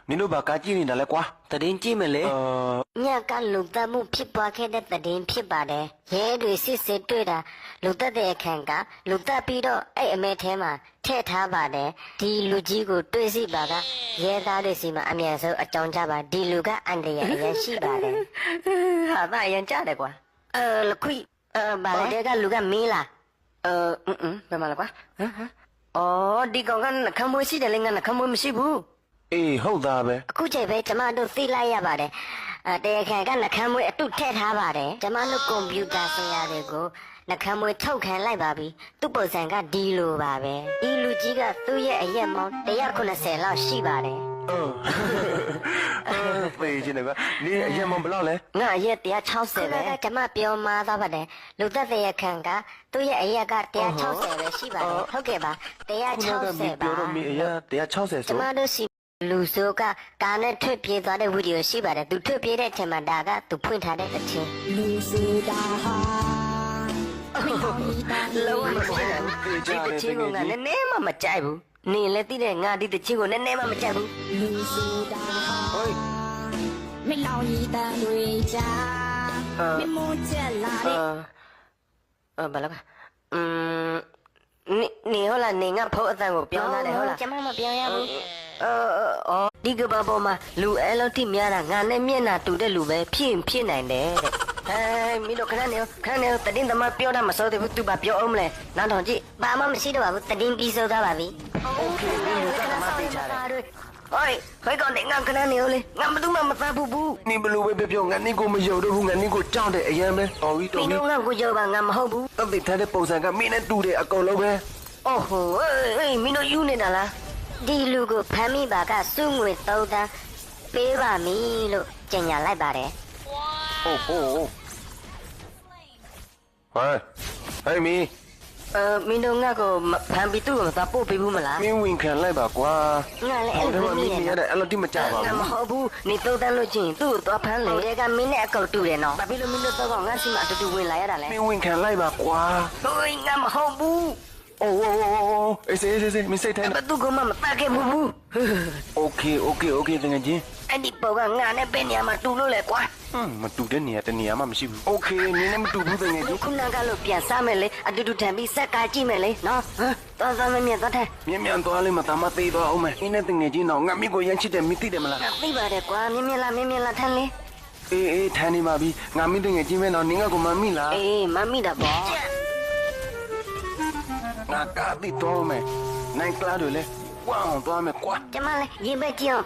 မင်းတို့ဘာကားကြည့်နေတာလဲကွာတရင်ကြည့်မယ်လေ ညကလူသက်မှုဖြစ်ပွားခဲ့တဲ့တည်င်းဖြစ်ပါတယ်ရဲတွေစစ်စစ်တွေ့တာလူသက်တဲ့အခန့်ကလူသက်ပြီးတော့အဲ့အမဲထဲမှာထည့်ထားပါတယ်ဒီလူကြီးကိုတွေ့စီပါကရဲသားတွေစီမှာအမြန်ဆုံးအကြောင်းကြပါဒီလူကအန်တရအရင်ရှိပါတယ်ဟာဒါအရင်ကြတယ်ကွာလခွိဘာလဲတဲ့ကလူကမင်းလားဘယ်မှာလဲကွာအော်ဒီကောင်ကနှခမ်းမွေးရှိတယ်လေငါနှခမ်းမွေးမရှိဘူး အေးဟုတ်သားပဲ အခုချိန်ပဲကျမတို့သိလိုက်ရပါတယ်တရားခံကနှခမ်းမွေးအတုထည့်ထားပါတယ်ကျမတို့ကွန်ပျူတာဆရာတွေကိုနှခမ်းမွေးထုတ်ခံလိုက်ပါပြီသူ့ပုံစံကဒီလိုပါပဲဒီလူကြီးကသူ့ရဲ့အရက်မောင်း190လောက်ရှိပါတယ် ဖေးချင်တယ်ကွာနေအရင်မဘလောက်လဲ ငါအရက်160ပဲကျမပြောမှားသွားပါတယ်လူသက်တရားခံကသူ့ရဲ့အရက်က160ပဲရှိပါတယ်ဟုတ်ကဲ့ပါ160ပါ ပြောတော့မင်းအရာ160 ကျ ဆို မတို့စီလူဆိုကကာနဲ့ထွက်ပြေးသွားတဲ့ဝီဒီယိုရှိပါတယ်သူထွက်ပြေးတဲ့အချိန်မှာဒါကသူဖွင့်ထားတဲ့အချင်း လူစီတာဟာမင်းတော်ကြီးတာ လုံးဝမကြိုက်ဘူးဒီတချင်းကငါနည်းနည်းမှမကြိုက်ဘူးနေလည်းသိတဲ့ငါဒီတချင်းကိုနည်းနည်းမှမကြိုက်ဘူး လူစီတာဟာ ဟို မင်းတော်ကြီးတန်တွေချာမင်းမချက်လာတဲ့ ဘာလဲနေဟုတ်လားနေငါဖုတ်အတန်ကိုပြောင်းလာတယ်ဟုတ်လားကျမမပြောင်းရဘူးဒီကဘာပေါ်မှာလူအဲလောက်ထိများတာငါနဲ့မျက်နှာတူတဲ့လူပဲဖြစ်နိုင်တယ်တဲ့မင်းတို့ခဏနေတတင်းသမားပြောတာမစိုးသေးဘူးသူဘာပြောအောင်မလဲနောက်တော့ကြည့်ဘာမှမရှိတော့ပါဘူးတတင်းပြီးစိုးသွားပါပြီโอเคမင်းတို့ကမှသိကြတယ်ဟိုကောင်တဲ့ငါခဏနေလေငါမတူမှမသားဘူး နေဘလို့ပဲပြောငါနေကိုမယုံတော့ဘူးငါနေကိုကြောက်တယ်အရင်ပဲတော်ပြီ မ တော် င်း ပြီ တို့ငါကိုကြောက်ပါငါမဟုတ်ဘူး တပိထားတဲ့ပုံစံကမင်းနဲ့တူတယ်အကုန်လုံးပဲ အိုးဟိုမင်းတို့ယူနေတာလားဒီလူကိုဖမ်းမိပါကစုငွေ3တန်းပေးပါမည်လို့ကြေညာလိုက်ပါတယ် ဟုတ်ဟဲ့မင်း မင်းတို့ငါကိုဖမ်းပြီးသူ့ကိုသွားပို့ပေးဘူးမလား မင်းဝင်ခံလိုက်ပါကွာ ငါလည်း အဲ့ အဲ့ ဒါ လို မှမ နေ င်း ရ ရ တာ တဲ့အဲ့လိုတိမကြပါ ငါမ ဘူး ဟုတ်ဘူးနေ3တန်းလို့ချင်းသူ့ကိုသွားဖမ်းလေကမင်းနဲ့အကောင်တူတယ်နော်ဘာဖြစ်လို့မင်းတို့တော့ငါစီမအတူတူဝင်လာရတာလဲ မင်းဝင်ခံလိုက်ပါကွာ ဟိုငါမဟုတ်ဘူး အိုးအေးစေးမင်းစိတ်ထိုင် ဘသူကမှမတတ်ခဲ့ဘူး โอเคတကယ်ချင်း အဲ့ဒီပုံကငါနဲ့ပဲနေရာမှာတူလို့လေကွာ မတူတဲ့နေရာတနေရာမှမရှိဘူးโอเคနင်းလည်းမတူဘူးတကယ်ချင်း ခုနကလို့ပြန်စားမယ်လေအတူတူထန်ပြီးစက်ကကြည့်မယ်လေနော်သွားမမြင်သွားတယ် မြန်သွားလိမ့်မသားမသေးတော့အောင်မယ်အင်းနဲ့တကယ်ချင်းတော့ငါမိကိုရမ်းချစ်တယ်မသိတယ်မလား သိပါတယ်ကွာမြင်လာထန်လေ အေးထိုင်နေပါပြီငါမိတကယ်ချင်းပဲတော့နင်းကကိုမမိလား အေးမမိတာပေါ့ ငါကတိတော့မယ်နိုင်ကလာတွေလေဝမ်းအောင်သွားမယ်ကွာ ကျမလည်းရင်ပဲကြည့်အောင်